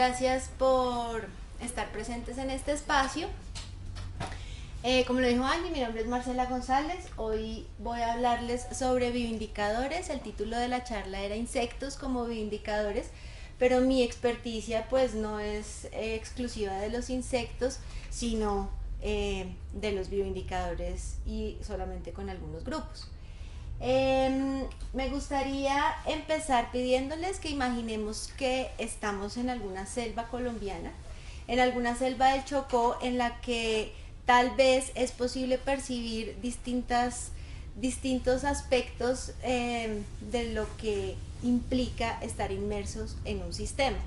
gracias por estar presentes en este espacio. Como lo dijo Angie, mi nombre es Marcela González. Hoy voy a hablarles sobre bioindicadores. El título de la charla era Insectos como bioindicadores, pero mi experticia pues no es exclusiva de los insectos, sino de los bioindicadores y solamente con algunos grupos. Me gustaría empezar pidiéndoles que imaginemos que estamos en alguna selva colombiana, en alguna selva del Chocó, en la que tal vez es posible percibir distintos aspectos de lo que implica estar inmersos en un sistema,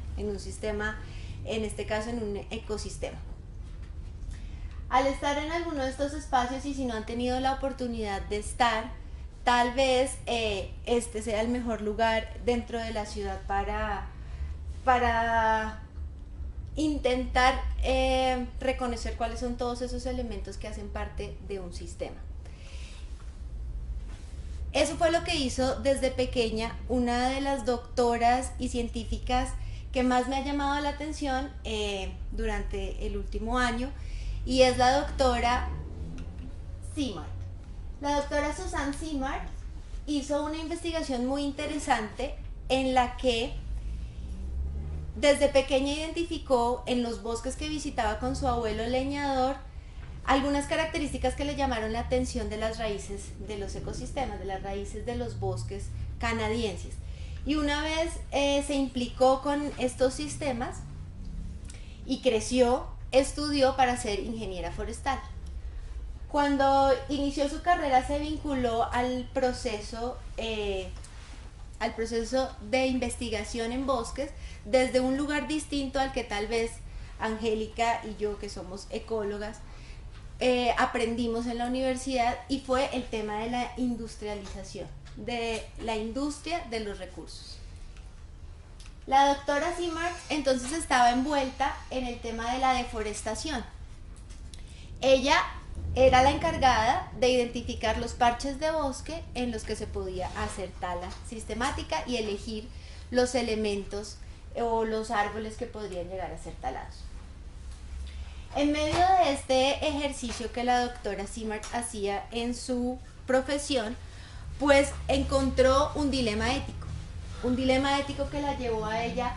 en este caso en un ecosistema. Al estar en alguno de estos espacios, y si no han tenido la oportunidad de estar, tal vez este sea el mejor lugar dentro de la ciudad para intentar reconocer cuáles son todos esos elementos que hacen parte de un sistema. Eso fue lo que hizo desde pequeña una de las doctoras y científicas que más me ha llamado la atención durante el último año, y es la doctora Simard. La doctora Suzanne Simard hizo una investigación muy interesante en la que desde pequeña identificó en los bosques que visitaba con su abuelo leñador algunas características que le llamaron la atención de las raíces de los ecosistemas, de las raíces de los bosques canadienses. Y una vez se implicó con estos sistemas y creció, estudió para ser ingeniera forestal. Cuando inició su carrera se vinculó al proceso de investigación en bosques desde un lugar distinto al que tal vez Angélica y yo, que somos ecólogas, aprendimos en la universidad, y fue el tema de la industrialización, de la industria de los recursos. La doctora Simard entonces estaba envuelta en el tema de la deforestación. Ella era la encargada de identificar los parches de bosque en los que se podía hacer tala sistemática y elegir los elementos o los árboles que podrían llegar a ser talados. En medio de este ejercicio que la doctora Simard hacía en su profesión, pues encontró un dilema ético que la llevó a ella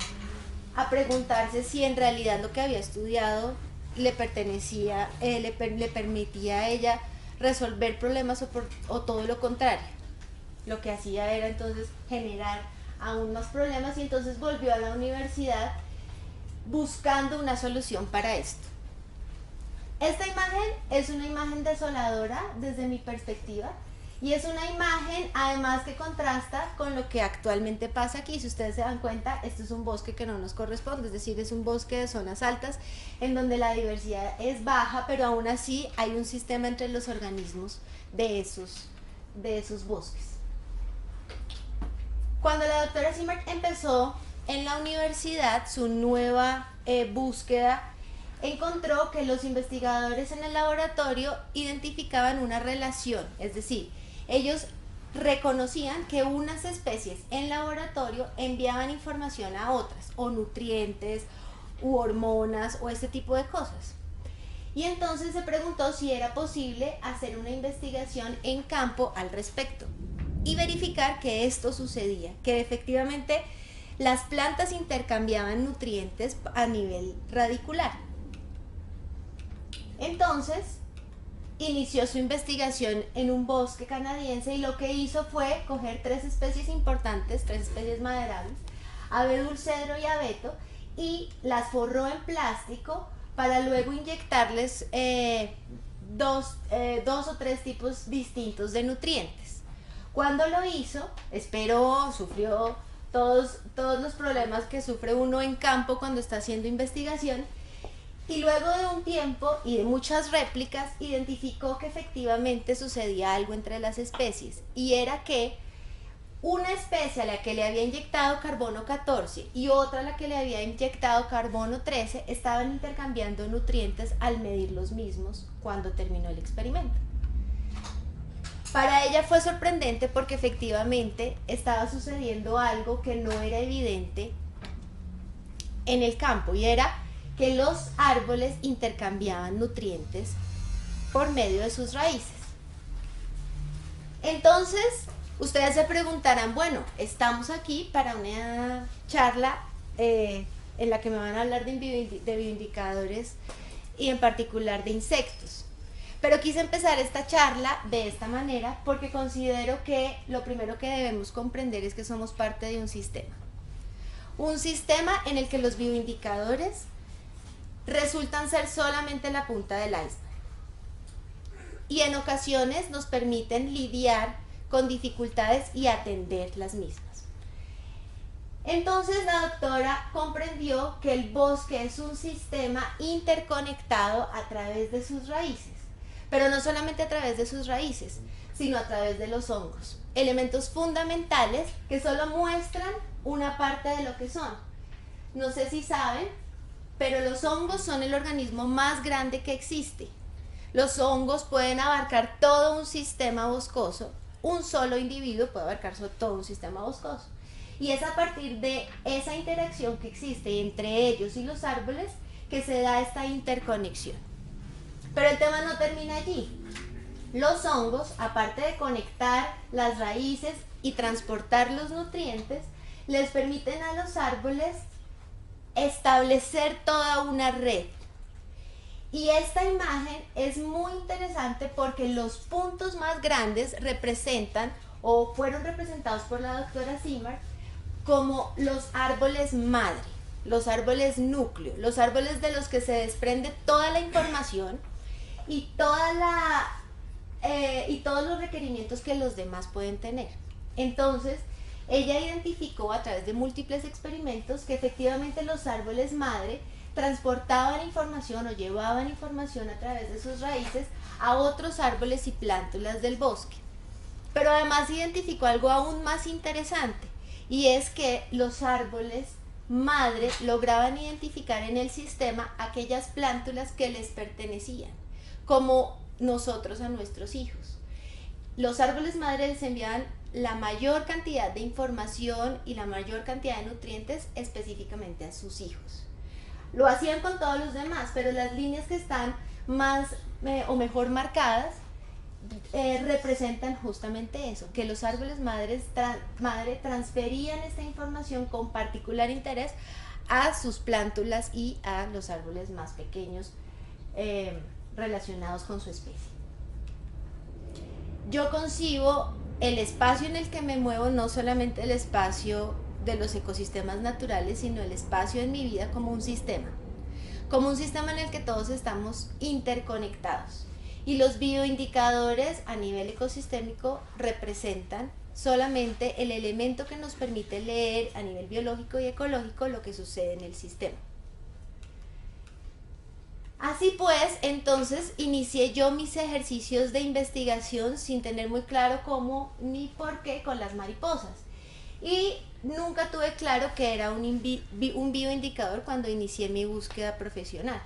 a preguntarse si en realidad lo que había estudiado le pertenecía, le permitía a ella resolver problemas o todo lo contrario. Lo que hacía era entonces generar aún más problemas, y entonces volvió a la universidad buscando una solución para esto. Esta imagen es una imagen desoladora desde mi perspectiva, y es una imagen además que contrasta con lo que actualmente pasa aquí. Si ustedes se dan cuenta, esto es un bosque que no nos corresponde, es decir, es un bosque de zonas altas en donde la diversidad es baja, pero aún así hay un sistema entre los organismos de esos bosques. Cuando la doctora Simard empezó en la universidad su nueva búsqueda, encontró que los investigadores en el laboratorio identificaban una relación, es decir, ellos reconocían que unas especies en laboratorio enviaban información a otras, o nutrientes, u hormonas, o este tipo de cosas. Y entonces se preguntó si era posible hacer una investigación en campo al respecto y verificar que esto sucedía, que efectivamente las plantas intercambiaban nutrientes a nivel radicular. Entonces inició su investigación en un bosque canadiense, y lo que hizo fue coger 3 especies importantes, 3 especies maderables, abedul, cedro y abeto, y las forró en plástico para luego inyectarles dos o tres tipos distintos de nutrientes. Cuando lo hizo, esperó, sufrió todos los problemas que sufre uno en campo cuando está haciendo investigación, y luego de un tiempo y de muchas réplicas identificó que efectivamente sucedía algo entre las especies, y era que una especie a la que le había inyectado carbono 14 y otra a la que le había inyectado carbono 13 estaban intercambiando nutrientes al medir los mismos cuando terminó el experimento. Para ella fue sorprendente porque efectivamente estaba sucediendo algo que no era evidente en el campo, y era que los árboles intercambiaban nutrientes por medio de sus raíces. Entonces, ustedes se preguntarán, bueno, estamos aquí para una charla en la que me van a hablar de bioindicadores y en particular de insectos. Pero quise empezar esta charla de esta manera porque considero que lo primero que debemos comprender es que somos parte de un sistema. Un sistema en el que los bioindicadores resultan ser solamente la punta del iceberg. Y en ocasiones nos permiten lidiar con dificultades y atender las mismas. Entonces la doctora comprendió que el bosque es un sistema interconectado a través de sus raíces, pero no solamente a través de sus raíces, sino a través de los hongos, elementos fundamentales que solo muestran una parte de lo que son. No sé si saben, pero los hongos son el organismo más grande que existe. Los hongos pueden abarcar todo un sistema boscoso. Un solo individuo puede abarcar todo un sistema boscoso. Y es a partir de esa interacción que existe entre ellos y los árboles que se da esta interconexión. Pero el tema no termina allí. Los hongos, aparte de conectar las raíces y transportar los nutrientes, les permiten a los árboles establecer toda una red. Y esta imagen es muy interesante porque los puntos más grandes representan o fueron representados por la doctora Zimmer como los árboles madre, los árboles núcleo, los árboles de los que se desprende toda la información y todos los requerimientos que los demás pueden tener. Entonces, ella identificó a través de múltiples experimentos que efectivamente los árboles madre transportaban información o llevaban información a través de sus raíces a otros árboles y plántulas del bosque. Pero además identificó algo aún más interesante, y es que los árboles madre lograban identificar en el sistema aquellas plántulas que les pertenecían, como nosotros a nuestros hijos. Los árboles madre les enviaban la mayor cantidad de información y la mayor cantidad de nutrientes específicamente a sus hijos. Lo hacían con todos los demás, pero las líneas que están más o mejor marcadas representan justamente eso, que los árboles madre transferían esta información con particular interés a sus plántulas y a los árboles más pequeños relacionados con su especie. Yo concibo el espacio en el que me muevo, no solamente el espacio de los ecosistemas naturales, sino el espacio en mi vida como un sistema en el que todos estamos interconectados. Y los bioindicadores a nivel ecosistémico representan solamente el elemento que nos permite leer a nivel biológico y ecológico lo que sucede en el sistema. Así pues, entonces inicié yo mis ejercicios de investigación sin tener muy claro cómo ni por qué con las mariposas. Y nunca tuve claro que era un bioindicador cuando inicié mi búsqueda profesional.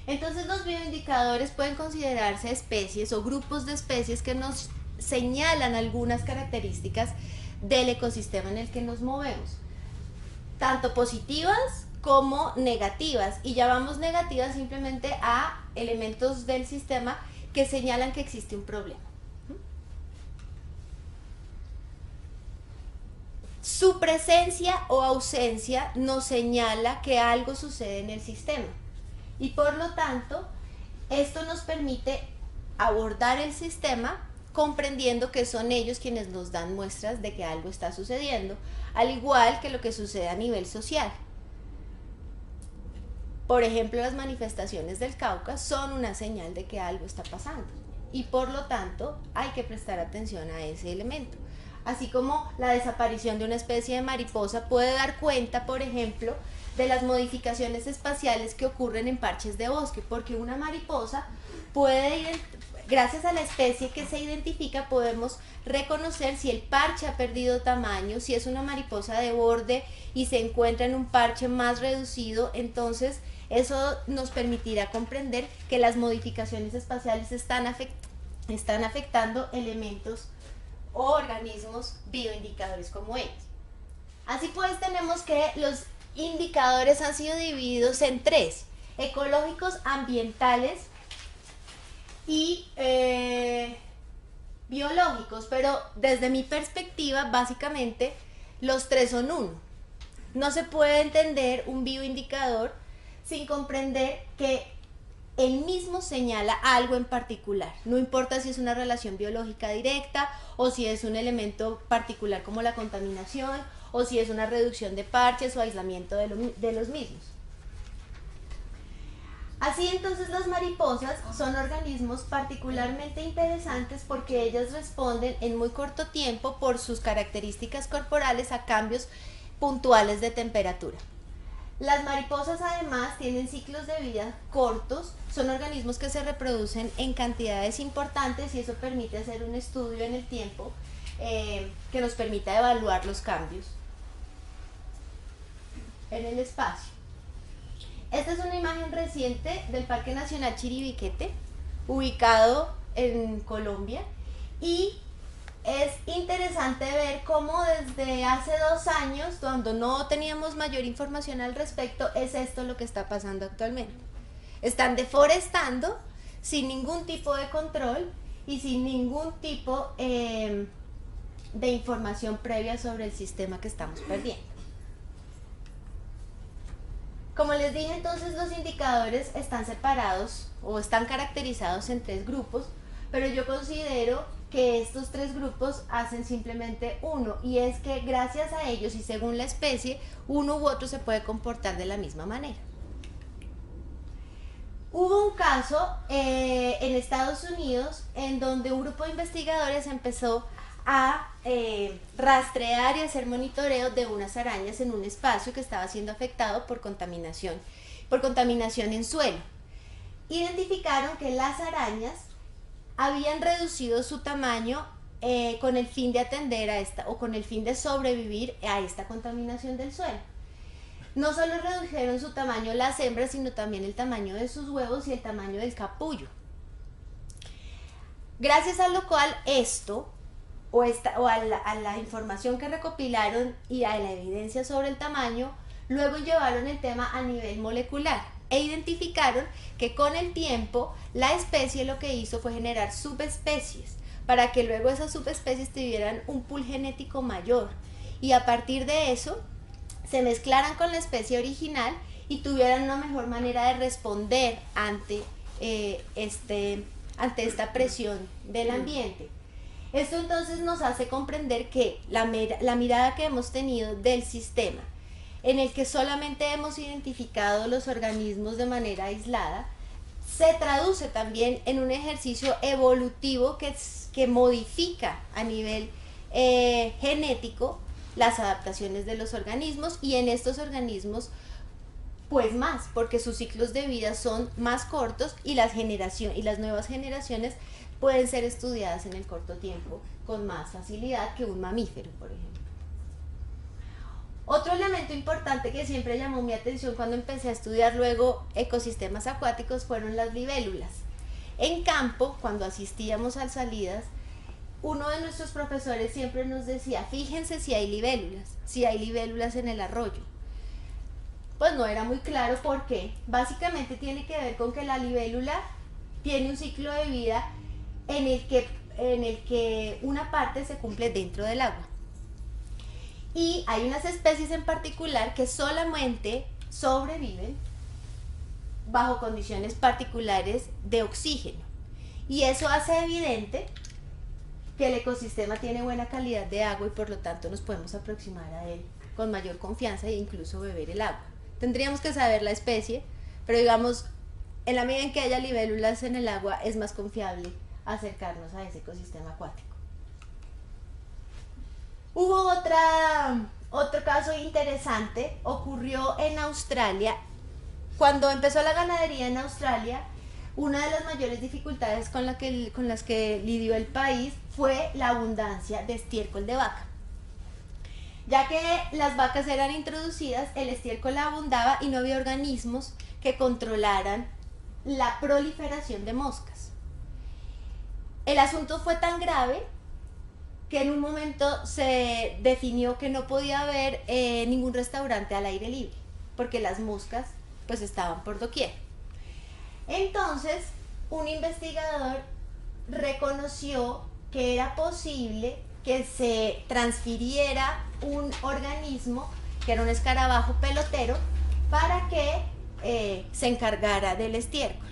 Entonces los bioindicadores pueden considerarse especies o grupos de especies que nos señalan algunas características del ecosistema en el que nos movemos, tanto positivas como negativas, y llamamos negativas simplemente a elementos del sistema que señalan que existe un problema. Su presencia o ausencia nos señala que algo sucede en el sistema, y por lo tanto esto nos permite abordar el sistema comprendiendo que son ellos quienes nos dan muestras de que algo está sucediendo, al igual que lo que sucede a nivel social. Por ejemplo, las manifestaciones del Cauca son una señal de que algo está pasando, y por lo tanto hay que prestar atención a ese elemento. Así como la desaparición de una especie de mariposa puede dar cuenta, por ejemplo, de las modificaciones espaciales que ocurren en parches de bosque, porque una mariposa puede, gracias a la especie que se identifica, podemos reconocer si el parche ha perdido tamaño, si es una mariposa de borde y se encuentra en un parche más reducido. Entonces eso nos permitirá comprender que las modificaciones espaciales están afectando elementos o organismos bioindicadores como ellos. Así pues, tenemos que los indicadores han sido divididos en tres: ecológicos, ambientales y biológicos, pero desde mi perspectiva básicamente los tres son uno. No se puede entender un bioindicador sin comprender que él mismo señala algo en particular. No importa si es una relación biológica directa o si es un elemento particular como la contaminación o si es una reducción de parches o aislamiento de los mismos. Así entonces las mariposas son organismos particularmente interesantes porque ellas responden en muy corto tiempo por sus características corporales a cambios puntuales de temperatura. Las mariposas además tienen ciclos de vida cortos, son organismos que se reproducen en cantidades importantes y eso permite hacer un estudio en el tiempo que nos permita evaluar los cambios en el espacio. Esta es una imagen reciente del Parque Nacional Chiribiquete, ubicado en Colombia, y es interesante ver cómo desde hace 2 años, cuando no teníamos mayor información al respecto, es esto lo que está pasando actualmente. Están deforestando sin ningún tipo de control y sin ningún tipo de información previa sobre el sistema que estamos perdiendo. Como les dije, entonces los indicadores están separados o están caracterizados en 3 grupos, pero yo considero que estos 3 grupos hacen simplemente uno, y es que gracias a ellos y según la especie, uno u otro se puede comportar de la misma manera. Hubo un caso en Estados Unidos en donde un grupo de investigadores empezó a rastrear y hacer monitoreo de unas arañas en un espacio que estaba siendo afectado por contaminación en suelo. Identificaron que las arañas habían reducido su tamaño con el fin de atender a esta, o con el fin de sobrevivir a esta contaminación del suelo. No solo redujeron su tamaño las hembras, sino también el tamaño de sus huevos y el tamaño del capullo. Gracias a lo cual esto, a la información que recopilaron y a la evidencia sobre el tamaño, luego llevaron el tema a nivel molecular e identificaron que con el tiempo la especie lo que hizo fue generar subespecies para que luego esas subespecies tuvieran un pool genético mayor y a partir de eso se mezclaran con la especie original y tuvieran una mejor manera de responder ante esta presión del ambiente. Esto entonces nos hace comprender que la mirada que hemos tenido del sistema, en el que solamente hemos identificado los organismos de manera aislada, se traduce también en un ejercicio evolutivo que modifica a nivel genético las adaptaciones de los organismos, y en estos organismos pues más, porque sus ciclos de vida son más cortos y las nuevas generaciones pueden ser estudiadas en el corto tiempo con más facilidad que un mamífero, por ejemplo. Otro elemento importante que siempre llamó mi atención cuando empecé a estudiar luego ecosistemas acuáticos fueron las libélulas. En campo, cuando asistíamos a salidas, uno de nuestros profesores siempre nos decía, fíjense si hay libélulas en el arroyo. Pues no era muy claro por qué. Básicamente tiene que ver con que la libélula tiene un ciclo de vida en el que una parte se cumple dentro del agua. Y hay unas especies en particular que solamente sobreviven bajo condiciones particulares de oxígeno. Y eso hace evidente que el ecosistema tiene buena calidad de agua y por lo tanto nos podemos aproximar a él con mayor confianza e incluso beber el agua. Tendríamos que saber la especie, pero digamos, en la medida en que haya libélulas en el agua es más confiable acercarnos a ese ecosistema acuático. Hubo otro caso interesante, ocurrió en Australia. Cuando empezó la ganadería en Australia, una de las mayores dificultades con las que lidió el país fue la abundancia de estiércol de vaca. Ya que las vacas eran introducidas, el estiércol abundaba y no había organismos que controlaran la proliferación de moscas. El asunto fue tan grave que en un momento se definió que no podía haber ningún restaurante al aire libre. porque las moscas pues estaban por doquier. Entonces, un investigador reconoció que era posible que se transfiriera un organismo, que era un escarabajo pelotero, para que se encargara del estiércol.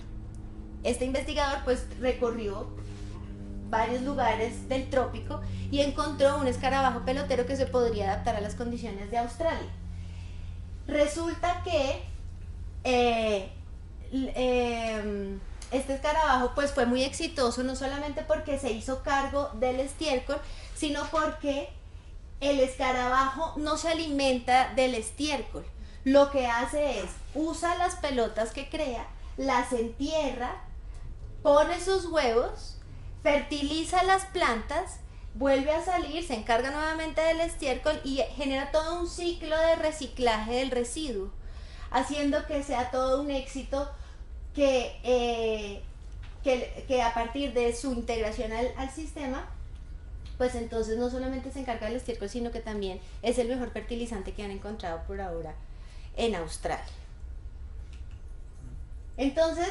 Este investigador pues recorrió varios lugares del trópico y encontró un escarabajo pelotero que se podría adaptar a las condiciones de Australia. Resulta que este escarabajo pues fue muy exitoso, no solamente porque se hizo cargo del estiércol, sino porque el escarabajo no se alimenta del estiércol. Lo que hace es, usa las pelotas que crea, las entierra, pone sus huevos, fertiliza las plantas, vuelve a salir, se encarga nuevamente del estiércol y genera todo un ciclo de reciclaje del residuo, haciendo que sea todo un éxito que a partir de su integración al sistema, pues entonces no solamente se encarga del estiércol, sino que también es el mejor fertilizante que han encontrado por ahora en Australia. Entonces,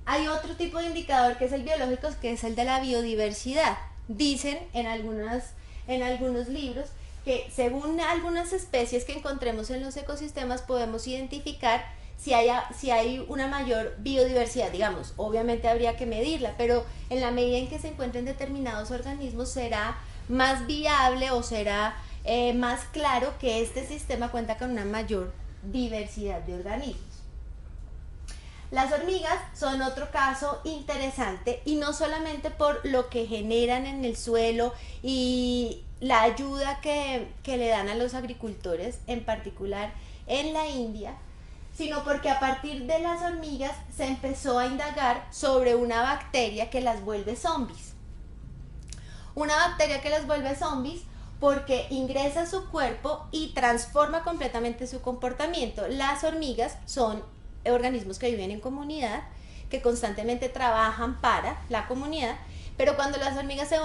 hay otro tipo de indicador que es el biológico, que es el de la biodiversidad. Dicen en algunos libros que según algunas especies que encontremos en los ecosistemas podemos identificar si hay una mayor biodiversidad, digamos, obviamente habría que medirla, pero en la medida en que se encuentren determinados organismos será más viable o será más claro que este sistema cuenta con una mayor diversidad de organismos. Las hormigas son otro caso interesante, y no solamente por lo que generan en el suelo y la ayuda que le dan a los agricultores, en particular en la India, sino porque a partir de las hormigas se empezó a indagar sobre una bacteria que las vuelve zombies. Una bacteria que las vuelve zombies porque ingresa a su cuerpo y transforma completamente su comportamiento. Las hormigas son organismos que viven en comunidad, que constantemente trabajan para la comunidad, pero cuando las hormigas se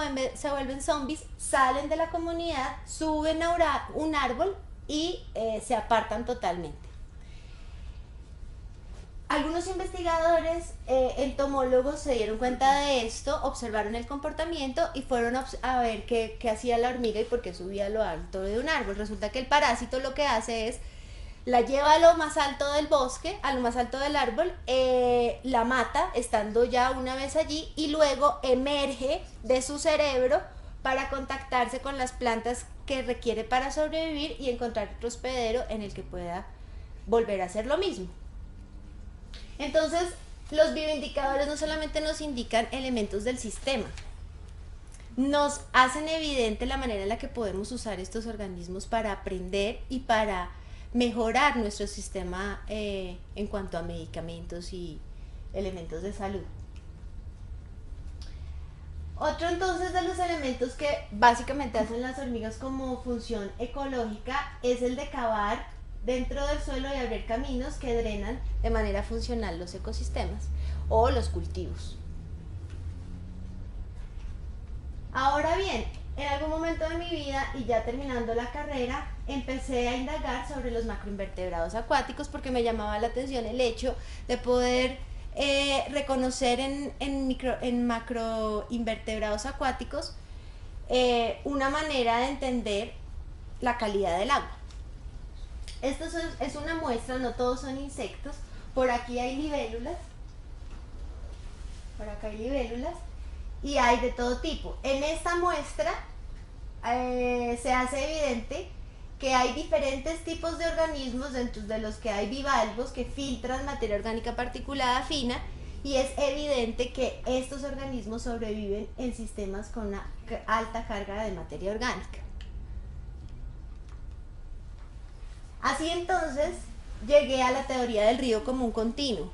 vuelven zombies, salen de la comunidad, suben a un árbol y se apartan totalmente. Algunos investigadores entomólogos se dieron cuenta de esto, observaron el comportamiento y fueron a ver qué hacía la hormiga y por qué subía a lo alto de un árbol. Resulta que el parásito lo que hace es la lleva a lo más alto del bosque, a lo más alto del árbol, la mata estando ya una vez allí y luego emerge de su cerebro para contactarse con las plantas que requiere para sobrevivir y encontrar otro hospedero en el que pueda volver a hacer lo mismo. Entonces, los bioindicadores no solamente nos indican elementos del sistema, nos hacen evidente la manera en la que podemos usar estos organismos para aprender y para mejorar nuestro sistema en cuanto a medicamentos y elementos de salud. Otro entonces de los elementos que básicamente hacen las hormigas como función ecológica es el de cavar dentro del suelo y abrir caminos que drenan de manera funcional los ecosistemas o los cultivos. Ahora bien, en algún momento de mi vida y ya terminando la carrera, empecé a indagar sobre los macroinvertebrados acuáticos porque me llamaba la atención el hecho de poder reconocer en macroinvertebrados acuáticos una manera de entender la calidad del agua. Esto es una muestra, no todos son insectos. Por aquí hay libélulas, por acá hay libélulas y hay de todo tipo. En esta muestra se hace evidente que hay diferentes tipos de organismos, dentro de los que hay bivalvos que filtran materia orgánica particulada fina, y es evidente que estos organismos sobreviven en sistemas con una alta carga de materia orgánica. Así entonces llegué a la teoría del río como un continuo,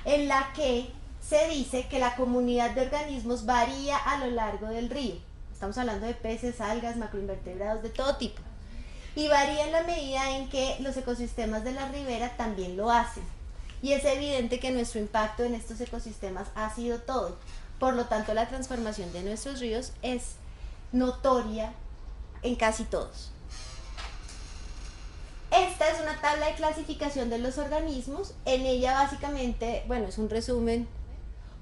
en la que se dice que la comunidad de organismos varía a lo largo del río. Estamos hablando de peces, algas, macroinvertebrados de todo tipo. Y varía en la medida en que los ecosistemas de la ribera también lo hacen. Y es evidente que nuestro impacto en estos ecosistemas ha sido todo. Por lo tanto, la transformación de nuestros ríos es notoria en casi todos. Esta Esta es una tabla de clasificación de los organismos. En ella básicamente, bueno, es un resumen,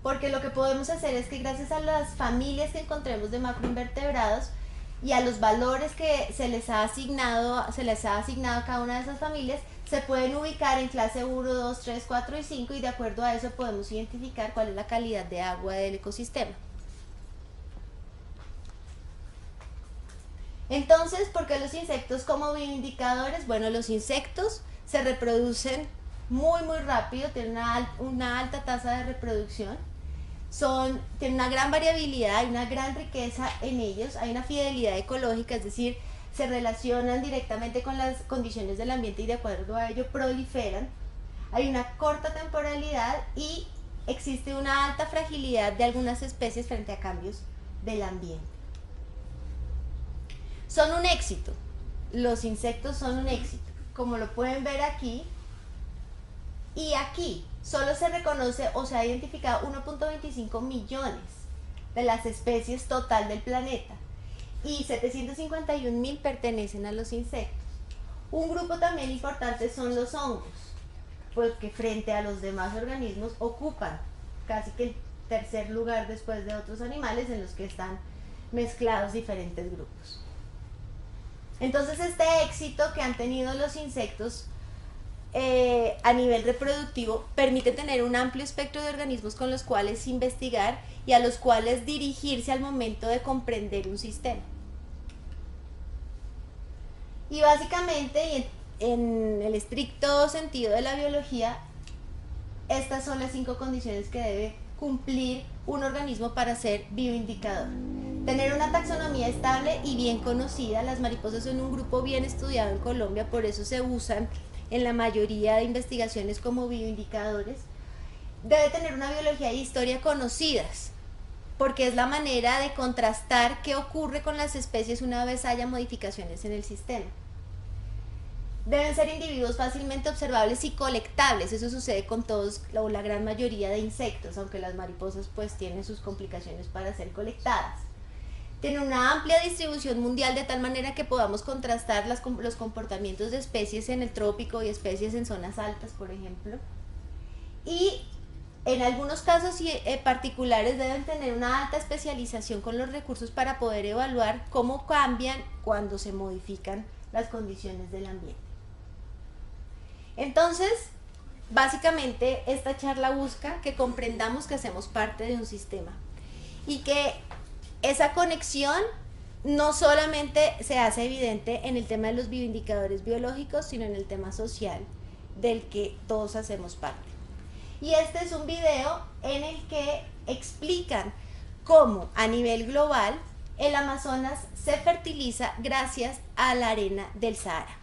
porque lo que podemos hacer es que gracias a las familias que encontremos de macroinvertebrados y a los valores que se les ha asignado a cada una de esas familias, se pueden ubicar en clase 1, 2, 3, 4 y 5, y de acuerdo a eso podemos identificar cuál es la calidad de agua del ecosistema. Entonces, ¿por qué los insectos como bioindicadores? Bueno, los insectos se reproducen muy rápido, tienen una alta tasa de reproducción, tienen una gran variabilidad, hay una gran riqueza en ellos, hay una fidelidad ecológica, es decir, se relacionan directamente con las condiciones del ambiente y de acuerdo a ello proliferan. Hay una corta temporalidad y existe una alta fragilidad de algunas especies frente a cambios del ambiente. Son un éxito, los insectos son un éxito, como lo pueden ver aquí, y aquí solo se reconoce o se ha identificado 1.25 millones de las especies total del planeta, y 751.000 pertenecen a los insectos. Un grupo también importante son los hongos, porque frente a los demás organismos ocupan casi que el tercer lugar después de otros animales en los que están mezclados diferentes grupos. Entonces este éxito que han tenido los insectos a nivel reproductivo permite tener un amplio espectro de organismos con los cuales investigar y a los cuales dirigirse al momento de comprender un sistema. Y básicamente, en el estricto sentido de la biología, estas son las 5 condiciones que debe cumplir un organismo para ser bioindicador. Tener una taxonomía estable y bien conocida. Las mariposas son un grupo bien estudiado en Colombia, por eso se usan en la mayoría de investigaciones como bioindicadores. Debe tener una biología y historia conocidas, porque es la manera de contrastar qué ocurre con las especies una vez haya modificaciones en el sistema. Deben ser individuos fácilmente observables y colectables. Eso sucede con todos o la gran mayoría de insectos, aunque las mariposas pues tienen sus complicaciones para ser colectadas. Tienen una amplia distribución mundial de tal manera que podamos contrastar los comportamientos de especies en el trópico y especies en zonas altas, por ejemplo. Y en algunos casos particulares deben tener una alta especialización con los recursos para poder evaluar cómo cambian cuando se modifican las condiciones del ambiente. Entonces, básicamente esta charla busca que comprendamos que hacemos parte de un sistema y que esa conexión no solamente se hace evidente en el tema de los bioindicadores biológicos, sino en el tema social del que todos hacemos parte. Y este es un video en el que explican cómo a nivel global el Amazonas se fertiliza gracias a la arena del Sahara.